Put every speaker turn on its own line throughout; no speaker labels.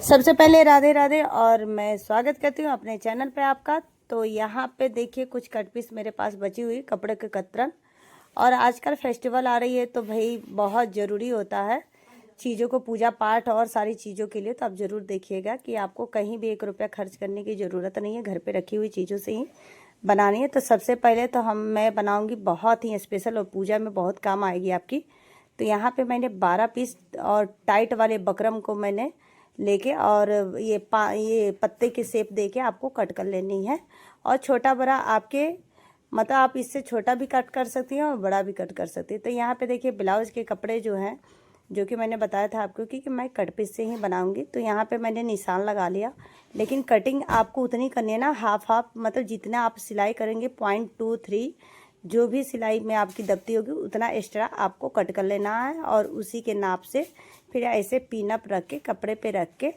सबसे पहले राधे राधे और मैं स्वागत करती हूँ अपने चैनल पे आपका। तो यहाँ पे देखिए कुछ कट पीस मेरे पास बची हुई कपड़े के कतरन। और आजकल फेस्टिवल आ रही है तो भाई बहुत ज़रूरी होता है चीज़ों को, पूजा पाठ और सारी चीज़ों के लिए। तो आप ज़रूर देखिएगा कि आपको कहीं भी 1 रुपया खर्च करने की ज़रूरत नहीं है, घर पे रखी हुई चीज़ों से ही बनानी है। तो सबसे पहले तो मैं बनाऊँगी बहुत ही स्पेशल और पूजा में बहुत काम आएगी आपकी। तो यहाँ पे मैंने 12 पीस और टाइट वाले बकरम को मैंने लेके और ये पत्ते के शेप देके आपको कट कर लेनी है। और छोटा बड़ा आपके मतलब आप इससे छोटा भी कट कर सकती हैं और बड़ा भी कट कर सकती हैं। तो यहाँ पे देखिए ब्लाउज़ के कपड़े जो हैं, जो कि मैंने बताया था आपको कि मैं कट पीस से ही बनाऊंगी। तो यहाँ पे मैंने निशान लगा लिया, लेकिन कटिंग आपको उतनी करनी है ना, हाफ हाफ, मतलब जितना आप सिलाई करेंगे 0.23 जो भी सिलाई में आपकी दबती होगी उतना एक्स्ट्रा आपको कट कर लेना है। और उसी के नाप से फिर ऐसे पिनअप रख के कपड़े पे रख के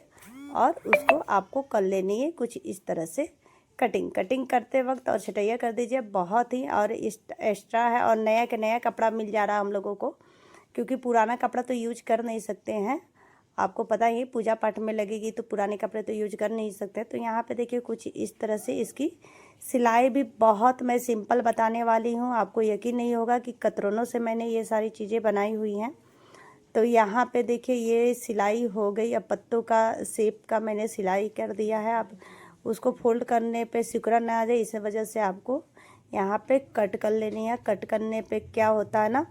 और उसको आपको कर लेनी है कुछ इस तरह से कटिंग करते वक्त। और छटैया कर दीजिए बहुत ही। और एक्स्ट्रा है और नया के नया कपड़ा मिल जा रहा है हम लोगों को, क्योंकि पुराना कपड़ा तो यूज कर नहीं सकते हैं। आपको पता ही पूजा पाठ में लगेगी तो पुराने कपड़े तो यूज कर नहीं सकते। तो यहाँ पे देखिए कुछ इस तरह से इसकी सिलाई भी बहुत मैं सिंपल बताने वाली हूँ, आपको यकीन नहीं होगा कि कतरनों से मैंने ये सारी चीज़ें बनाई हुई हैं। तो यहाँ पे देखिए ये सिलाई हो गई। अब पत्तों का शेप का मैंने सिलाई कर दिया है। अब उसको फोल्ड करने पे सिकुड़ा ना आ जाए, इस वजह से आपको यहाँ पे कट कर लेनी है। कट करने पे क्या होता है ना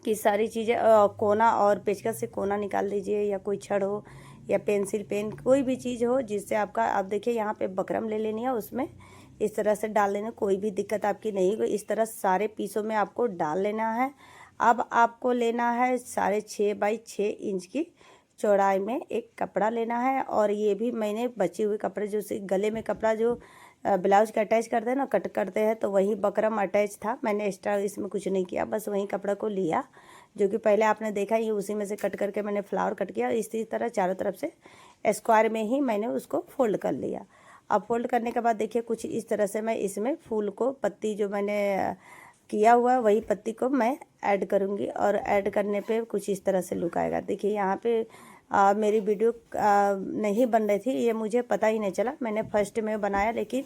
कि सारी चीज़ें कोना और पेचकस से कोना निकाल दीजिए, या कोई छड़ हो या पेंसिल पेन कोई भी चीज़ हो जिससे आपका, आप देखिए यहाँ पे बकरम ले लेनी है, उसमें इस तरह से डाल लेना, कोई भी दिक्कत आपकी नहीं होगी। इस तरह सारे पीसों में आपको डाल लेना है। अब आपको लेना है 6.5 बाई 6 इंच की चौड़ाई में एक कपड़ा लेना है। और ये भी मैंने बचे हुए कपड़े जो गले में कपड़ा जो ब्लाउज का अटैच करते हैं ना, कट करते हैं, तो वही बकरम अटैच था। मैंने एक्स्ट्रा इसमें कुछ नहीं किया, बस वही कपड़ा को लिया जो कि पहले आपने देखा, ये उसी में से कट करके मैंने फ्लावर कट किया। इसी तरह चारों तरफ से स्क्वायर में ही मैंने उसको फोल्ड कर लिया। अब फोल्ड करने के बाद देखिए कुछ इस तरह से मैं इसमें फूल को, पत्ती जो मैंने किया हुआ वही पत्ती को मैं ऐड करूँगी। और ऐड करने पे कुछ इस तरह से लुक आएगा। देखिए यहाँ पे मेरी वीडियो नहीं बन रही थी, ये मुझे पता ही नहीं चला। मैंने फर्स्ट में बनाया लेकिन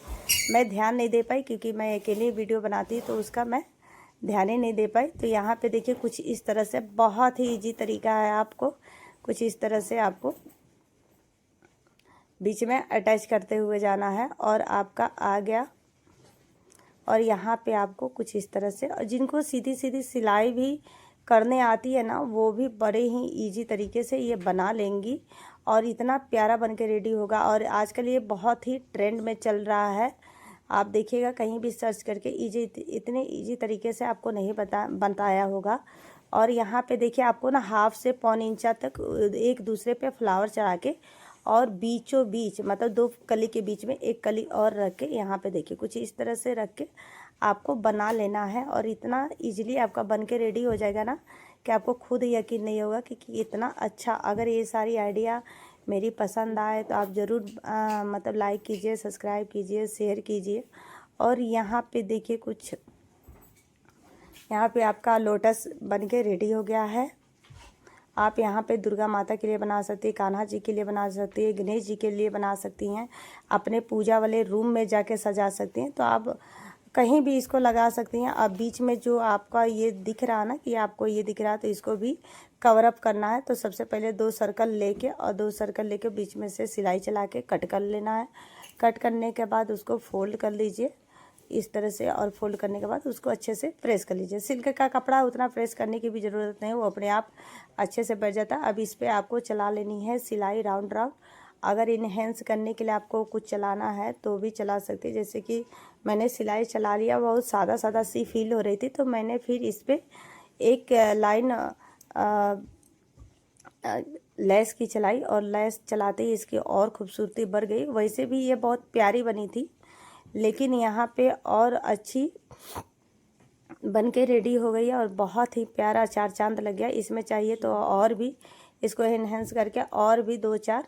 मैं ध्यान नहीं दे पाई, क्योंकि मैं अकेली वीडियो बनाती तो उसका मैं ध्यान ही नहीं दे पाई। तो यहाँ पे देखिए कुछ इस तरह से बहुत ही इजी तरीका है, आपको कुछ इस तरह से आपको बीच में अटैच करते हुए जाना है और आपका आ गया। और यहाँ पे आपको कुछ इस तरह से, और जिनको सीधी सीधी सिलाई भी करने आती है ना, वो भी बड़े ही इजी तरीके से ये बना लेंगी और इतना प्यारा बन के रेडी होगा। और आजकल ये बहुत ही ट्रेंड में चल रहा है, आप देखिएगा कहीं भी सर्च करके, इतने इजी तरीके से आपको नहीं बताया होगा। और यहाँ पे देखिए आपको ना हाफ से 1.25 इंच तक एक दूसरे पे फ्लावर चढ़ा के और बीचों बीच, मतलब 2 कली के बीच में एक कली और रख के, यहाँ पे देखिए कुछ इस तरह से रख के आपको बना लेना है। और इतना इजीली आपका बन के रेडी हो जाएगा ना कि आपको खुद यकीन नहीं होगा कि इतना अच्छा। अगर ये सारी आइडिया मेरी पसंद आए तो आप ज़रूर मतलब लाइक कीजिए, सब्सक्राइब कीजिए, शेयर कीजिए। और यहाँ पे देखिए कुछ, यहाँ पे आपका लोटस बन के रेडी हो गया है। आप यहाँ पे दुर्गा माता के लिए बना सकती हैं, कान्हा जी के लिए बना सकती हैं, गणेश जी के लिए बना सकती हैं, अपने पूजा वाले रूम में जाके सजा सकती हैं। तो आप कहीं भी इसको लगा सकती हैं। अब बीच में जो आपका ये दिख रहा है ना, कि आपको ये दिख रहा है, तो इसको भी कवर अप करना है। तो सबसे पहले 2 सर्कल लेके और 2 सर्कल लेके बीच में से सिलाई चला के कट कर लेना है। कट करने के बाद उसको फोल्ड कर लीजिए इस तरह से, और फोल्ड करने के बाद उसको अच्छे से प्रेस कर लीजिए। सिल्क का कपड़ा उतना प्रेस करने की भी ज़रूरत नहीं, वो अपने आप अच्छे से बैठ जाता है। अब इस पर आपको चला लेनी है सिलाई राउंड राउंड। अगर इनहेंस करने के लिए आपको कुछ चलाना है तो भी चला सकते हैं, जैसे कि मैंने सिलाई चला लिया, बहुत सादा सादा सी फील हो रही थी, तो मैंने फिर इस पर एक लाइन लेस की चलाई, और लेस चलाते ही इसकी और खूबसूरती बढ़ गई। वैसे भी ये बहुत प्यारी बनी थी, लेकिन यहाँ पे और अच्छी बन के रेडी हो गई है और बहुत ही प्यारा चार चांद लग गया। इसमें चाहिए तो और भी इसको एनहेंस करके और भी 2-4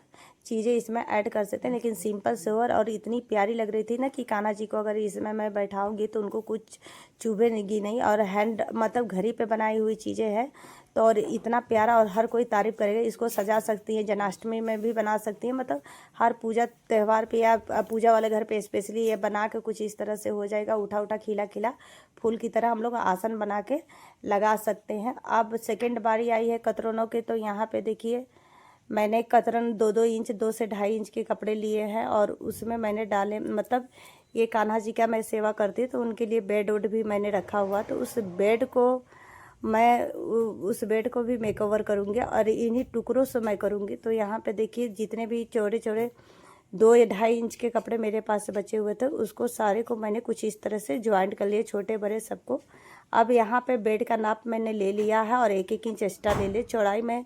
चीज़ें इसमें ऐड कर सकते हैं, लेकिन सिंपल सोवर और इतनी प्यारी लग रही थी ना कि कान्हा जी को अगर इसमें मैं बैठाऊंगी तो उनको कुछ चुभेगी नहीं। और हैंड मतलब घर ही पे बनाई हुई चीज़ें हैं, तो और इतना प्यारा, और हर कोई तारीफ़ करेगा। इसको सजा सकती है, जन्माष्टमी में भी बना सकती है, मतलब हर पूजा त्यौहार पे या पूजा वाले घर पे स्पेशली ये बना के कुछ इस तरह से हो जाएगा। उठा उठा खिला खिला फूल की तरह हम लोग आसन बना के लगा सकते हैं। अब सेकेंड बारी आई है कतरनों के, तो यहाँ पे देखिए मैंने कतरन 2-2 इंच 2 से 2.5 इंच के कपड़े लिए हैं, और उसमें मैंने डाले, मतलब ये कान्हा जी का मैं सेवा करती हूँ तो उनके लिए बेड वुड भी मैंने रखा हुआ, तो उस बेड को भी मेकओवर करूँगी और इन्हीं टुकड़ों से मैं करूँगी। तो यहाँ पे देखिए जितने भी चौड़े चौड़े 2 या 2.5 इंच के कपड़े मेरे पास से बचे हुए थे, उसको सारे को मैंने कुछ इस तरह से ज्वाइंट कर लिए, छोटे बड़े सबको। अब यहाँ पे बेड का नाप मैंने ले लिया है और 1-1 इंच एक्स्ट्रा ले लिए। चौड़ाई में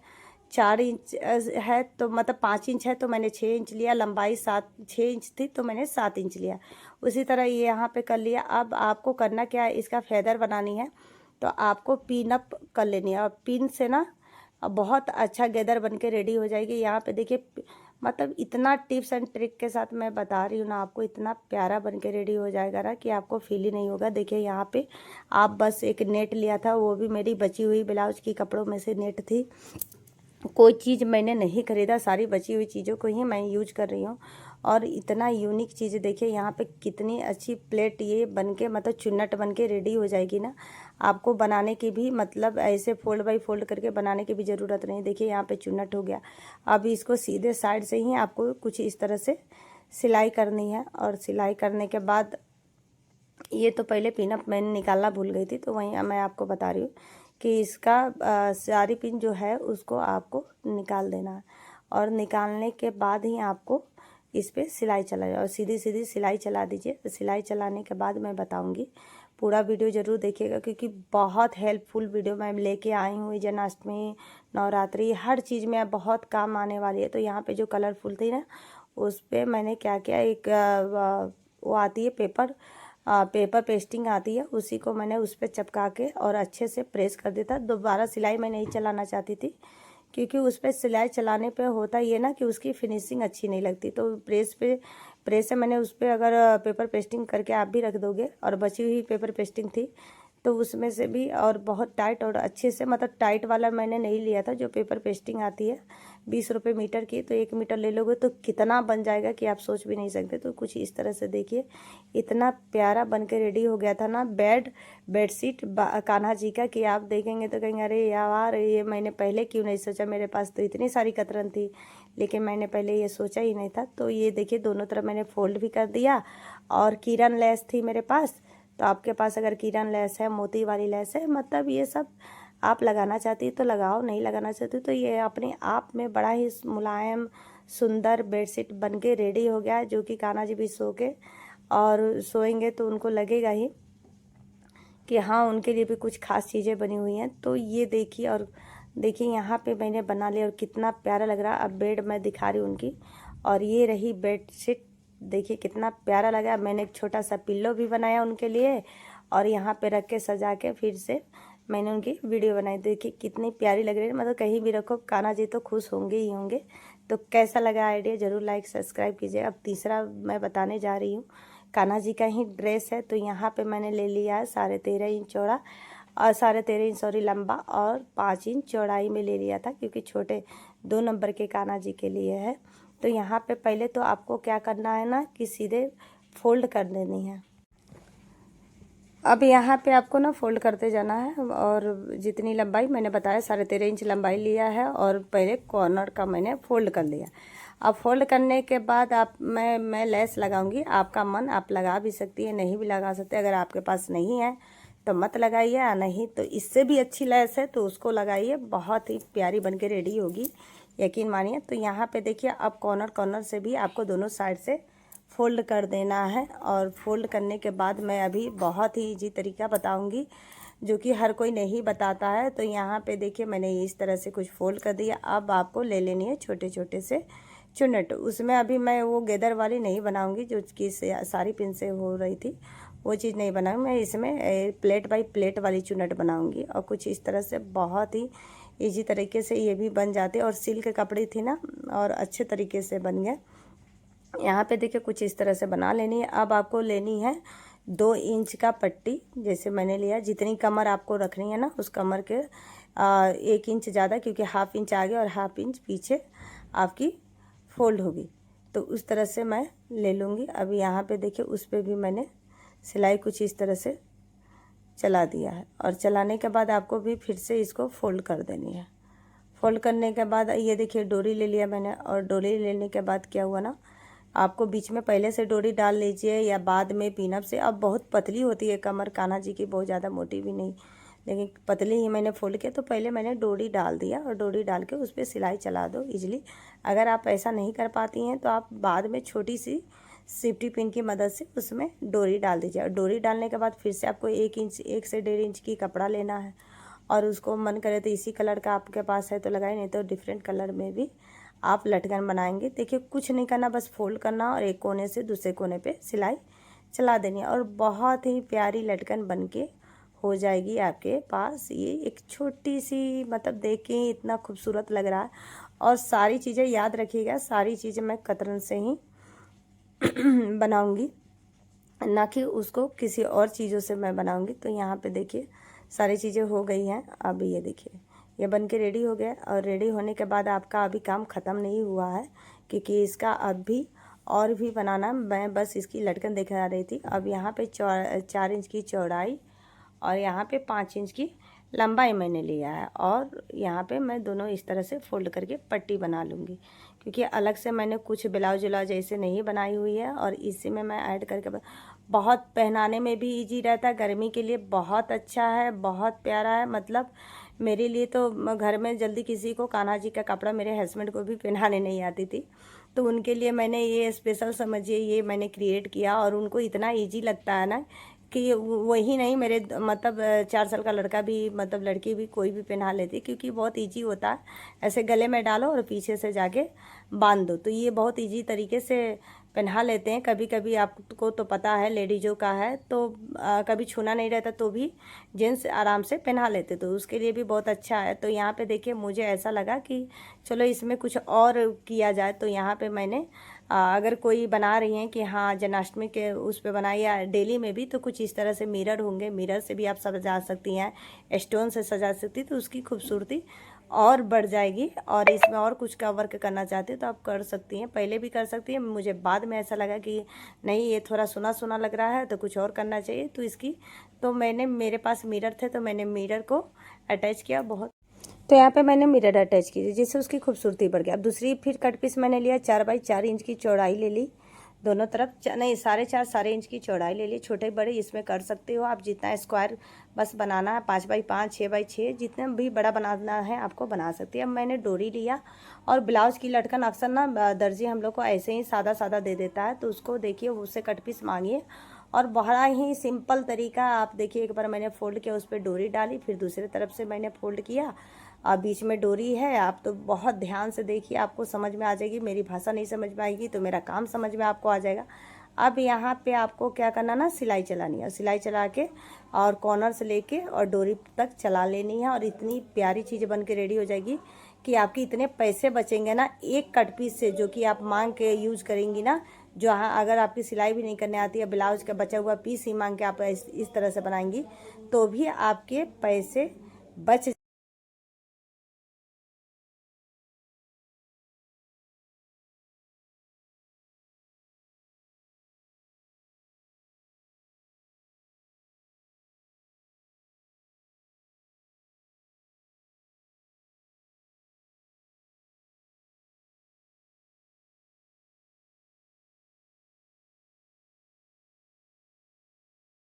4 इंच है, तो मतलब 5 इंच है तो मैंने 6 इंच लिया। लंबाई 6 इंच थी तो मैंने 7 इंच लिया। उसी तरह ये यहाँ पे कर लिया। अब आपको करना क्या है, इसका फेदर बनानी है तो आपको पिन अप कर लेनी है, और पिन से ना बहुत अच्छा गैदर बन के रेडी हो जाएगी। यहाँ पे देखिए मतलब इतना टिप्स एंड ट्रिक के साथ मैं बता रही हूँ ना आपको, इतना प्यारा बन के रेडी हो जाएगा ना कि आपको फील ही नहीं होगा। देखिए यहाँ पे आप बस एक नेट लिया था, वो भी मेरी बची हुई ब्लाउज की कपड़ों में से नेट थी। कोई चीज़ मैंने नहीं खरीदा, सारी बची हुई चीज़ों को ही मैं यूज कर रही हूँ। और इतना यूनिक चीज़ देखिए यहाँ पे कितनी अच्छी प्लेट ये बन के, मतलब चुन्नट बन के रेडी हो जाएगी ना। आपको बनाने की भी, मतलब ऐसे फोल्ड बाई फोल्ड करके बनाने की भी ज़रूरत नहीं। देखिए यहाँ पे चुन्नट हो गया। अब इसको सीधे साइड से ही आपको कुछ इस तरह से सिलाई करनी है, और सिलाई करने के बाद ये तो पहले पिनअप मैंने निकालना भूल गई थी, तो वहीं मैं आपको बता रही हूँ कि इसका सारी पिन जो है उसको आपको निकाल देना है, और निकालने के बाद ही आपको इस पर सिलाई चलाइए और सीधी सीधी सिलाई चला दीजिए। तो सिलाई चलाने के बाद मैं बताऊंगी, पूरा वीडियो ज़रूर देखिएगा क्योंकि बहुत हेल्पफुल वीडियो मैं लेके आई हूँ। जन्माष्टमी, नवरात्रि, हर चीज़ में बहुत काम आने वाली है। तो यहाँ पे जो कलरफुल थी ना, उस पर मैंने क्या किया, एक वो आती है पेपर पेस्टिंग आती है, उसी को मैंने उस पर चिपका के और अच्छे से प्रेस कर देता। दोबारा सिलाई मैं नहीं चलाना चाहती थी क्योंकि उस पर सिलाई चलाने पे होता ये ना कि उसकी फिनिशिंग अच्छी नहीं लगती। तो प्रेस से मैंने उस पर अगर पेपर पेस्टिंग करके आप भी रख दोगे, और बची हुई पेपर पेस्टिंग थी तो उसमें से भी, और बहुत टाइट और अच्छे से, मतलब टाइट वाला मैंने नहीं लिया था, जो पेपर पेस्टिंग आती है 20 रुपये मीटर की, तो 1 मीटर ले लोगे तो कितना बन जाएगा कि आप सोच भी नहीं सकते। तो कुछ इस तरह से देखिए इतना प्यारा बन के रेडी हो गया था ना बेडशीट कान्हा जी का, कि आप देखेंगे तो कहेंगे अरे यार ये मैंने पहले क्यों नहीं सोचा, मेरे पास तो इतनी सारी कतरन थी लेकिन मैंने पहले ये सोचा ही नहीं था। तो ये देखिए दोनों तरफ मैंने फोल्ड भी कर दिया, और किरण लेस थी मेरे पास। तो आपके पास अगर किरण लेस है, मोती वाली लेस है, मतलब ये सब आप लगाना चाहती है तो लगाओ, नहीं लगाना चाहती तो ये अपने आप में बड़ा ही मुलायम सुंदर बेडशीट बन के रेडी हो गया, जो कि कान्हा जी भी सो के और सोएंगे तो उनको लगेगा ही कि हाँ उनके लिए भी कुछ खास चीज़ें बनी हुई हैं। तो ये देखिए, और देखिए यहाँ पे मैंने बना लिया और कितना प्यारा लग रहा है। अब बेड मैं दिखा रही हूँ उनकी, और ये रही बेडशीट, देखिए कितना प्यारा लगा। मैंने एक छोटा सा पिल्लो भी बनाया उनके लिए, और यहाँ पे रख के सजा के फिर से मैंने उनकी वीडियो बनाई। देखिए कितनी प्यारी लग रही है, मतलब कहीं भी रखो कान्हा जी तो खुश होंगे ही होंगे। तो कैसा लगा आइडिया, ज़रूर लाइक सब्सक्राइब कीजिए। अब तीसरा मैं बताने जा रही हूँ, कान्हा जी का ही ड्रेस है। तो यहाँ पे मैंने ले लिया है 13.5 इंच चौड़ा, और 13.5 इंच सॉरी लंबा, और 5 इंच चौड़ाई में ले लिया था क्योंकि छोटे 2 नंबर के कान्हा जी के लिए है। तो यहाँ पे पहले तो आपको क्या करना है ना कि सीधे फोल्ड कर देनी है। अब यहाँ पे आपको ना फोल्ड करते जाना है, और जितनी लंबाई मैंने बताया 13.5 इंच लंबाई लिया है, और पहले कॉर्नर का मैंने फोल्ड कर लिया। अब फोल्ड करने के बाद मैं लेस लगाऊंगी, आपका मन, आप लगा भी सकती है, नहीं भी लगा सकते। अगर आपके पास नहीं है तो मत लगाइए, नहीं तो इससे भी अच्छी लेस है तो उसको लगाइए, बहुत ही प्यारी बन के रेडी होगी, यकीन मानिए। तो यहाँ पे देखिए अब कॉर्नर से भी आपको दोनों साइड से फोल्ड कर देना है, और फोल्ड करने के बाद मैं अभी बहुत ही इजी तरीका बताऊंगी जो कि हर कोई नहीं बताता है। तो यहाँ पे देखिए मैंने इस तरह से कुछ फोल्ड कर दिया। अब आपको ले लेनी है छोटे छोटे से चुन्नट। उसमें अभी मैं वो गेदर वाली नहीं बनाऊंगी जो कि सारी पिन से हो रही थी, वो चीज़ नहीं बनाऊंगी मैं। इसमें प्लेट बाई प्लेट वाली चुन्नट बनाऊंगी, और कुछ इस तरह से बहुत ही इजी तरीके से ये भी बन जाते। और सिल्क कपड़ी थी ना, और अच्छे तरीके से बन गया। यहाँ पे देखिए कुछ इस तरह से बना लेनी है। अब आपको लेनी है 2 इंच का पट्टी, जैसे मैंने लिया, जितनी कमर आपको रखनी है ना उस कमर के 1 इंच ज़्यादा, क्योंकि हाफ इंच आगे और हाफ इंच पीछे आपकी फोल्ड होगी। तो उस तरह से मैं ले लूँगी। अब यहाँ पे देखिए उस पर भी मैंने सिलाई कुछ इस तरह से चला दिया है, और चलाने के बाद आपको भी फिर से इसको फोल्ड कर देनी है। फोल्ड करने के बाद ये देखिए डोरी ले लिया मैंने, और डोरी लेने के बाद क्या हुआ ना, आपको बीच में पहले से डोरी डाल लीजिए या बाद में पिनअप से। अब बहुत पतली होती है कमर कान्हा जी की, बहुत ज़्यादा मोटी भी नहीं, लेकिन पतली ही मैंने फोल्ड किया। तो पहले मैंने डोरी डाल दिया, और डोरी डाल के उस पर सिलाई चला दो इजीली। अगर आप ऐसा नहीं कर पाती हैं तो आप बाद में छोटी सी सेफ्टी पिन की मदद से उसमें डोरी डाल दीजिए। और डोरी डालने के बाद फिर से आपको 1 इंच 1 से 1.5 इंच की कपड़ा लेना है, और उसको मन करे तो इसी कलर का आपके पास है तो लगाए, नहीं तो डिफरेंट कलर में भी आप लटकन बनाएंगे। देखिए कुछ नहीं करना, बस फोल्ड करना और एक कोने से दूसरे कोने पे सिलाई चला देनी है, और बहुत ही प्यारी लटकन बनके हो जाएगी आपके पास। ये एक छोटी सी, मतलब देखिए इतना खूबसूरत लग रहा है। और सारी चीज़ें याद रखिएगा, सारी चीज़ें मैं कतरन से ही बनाऊंगी, ना कि उसको किसी और चीज़ों से मैं बनाऊंगी। तो यहाँ पे देखिए सारी चीज़ें हो गई हैं। अब ये देखिए ये बन के रेडी हो गया, और रेडी होने के बाद आपका अभी काम ख़त्म नहीं हुआ है, क्योंकि इसका अब भी और भी बनाना। मैं बस इसकी लटकन दिखा रही थी। अब यहाँ पे 4 इंच की चौड़ाई और यहाँ पे 5 इंच की लंबाई मैंने लिया है, और यहाँ पे मैं दोनों इस तरह से फोल्ड करके पट्टी बना लूँगी, क्योंकि अलग से मैंने कुछ ब्लाउज व्लाउज ऐसे नहीं बनाई हुई है। और इसी में मैं ऐड करके बहुत पहनाने में भी इजी रहता है, गर्मी के लिए बहुत अच्छा है, बहुत प्यारा है। मतलब मेरे लिए तो घर में जल्दी किसी को कान्हा जी का कपड़ा, मेरे हस्बैंड को भी पहनाने नहीं आती थी, तो उनके लिए मैंने ये स्पेशल समझिए ये मैंने क्रिएट किया। और उनको इतना इजी लगता है ना कि वही नहीं, मेरे मतलब 4 साल का लड़का भी, मतलब लड़की भी, कोई भी पहना लेती, क्योंकि बहुत इजी होता है। ऐसे गले में डालो और पीछे से जाके बांध दो, तो ये बहुत इजी तरीके से पहना लेते हैं। कभी कभी आपको तो पता है लेडीज़ों का है तो कभी छूना नहीं रहता, तो भी जेंट्स आराम से पहना लेते, तो उसके लिए भी बहुत अच्छा है। तो यहाँ पे देखिए मुझे ऐसा लगा कि चलो इसमें कुछ और किया जाए। तो यहाँ पे मैंने अगर कोई बना रही हैं कि हाँ जन्माष्टमी के उस पे बनाई या डेली में भी, तो कुछ इस तरह से मिरर होंगे, मिरर से भी आप सजा सकती हैं, स्टोन से सजा सकती, तो उसकी खूबसूरती और बढ़ जाएगी। और इसमें और कुछ का वर्क करना चाहते हो तो आप कर सकती हैं, पहले भी कर सकती हैं। मुझे बाद में ऐसा लगा कि नहीं ये थोड़ा सुना सुना लग रहा है तो कुछ और करना चाहिए, तो इसकी तो मैंने, मेरे पास मिरर थे तो मैंने मिरर को अटैच किया बहुत। तो यहाँ पे मैंने मिरर अटैच की जिससे उसकी खूबसूरती बढ़ गई। अब दूसरी फिर कट पीस मैंने लिया, 4 बाई 4 इंच की चौड़ाई ले ली, दोनों तरफ नहीं 4.5 इंच की चौड़ाई ले ली। छोटे बड़े इसमें कर सकते हो आप, जितना स्क्वायर बस बनाना है, 5 बाई 5 6 बाई 6 जितना भी बड़ा बनाना है आपको बना सकती है। अब मैंने डोरी लिया, और ब्लाउज की लटकन अक्सर ना दर्जी हम लोग को ऐसे ही सादा सादा दे देता है, तो उसको देखिए उससे कट पीस मांगिए। और बड़ा ही सिंपल तरीका, आप देखिए एक बार मैंने फोल्ड किया, उस पर डोरी डाली, फिर दूसरी तरफ से मैंने फोल्ड किया, और बीच में डोरी है। आप तो बहुत ध्यान से देखिए, आपको समझ में आ जाएगी। मेरी भाषा नहीं समझ में आएगी तो मेरा काम समझ में आपको आ जाएगा। अब यहाँ पे आपको क्या करना ना, सिलाई चलानी है, सिलाई चला के और कॉर्नर से लेके और डोरी तक चला लेनी है, और इतनी प्यारी चीज़ बन के रेडी हो जाएगी कि आपके इतने पैसे बचेंगे ना एक कट पीस से, जो कि आप मांग के यूज़ करेंगी ना। जो हाँ अगर आपकी सिलाई भी नहीं करने आती है, ब्लाउज का बचा हुआ पीस ही मांग के आप इस तरह से बनाएंगी, तो भी आपके पैसे बच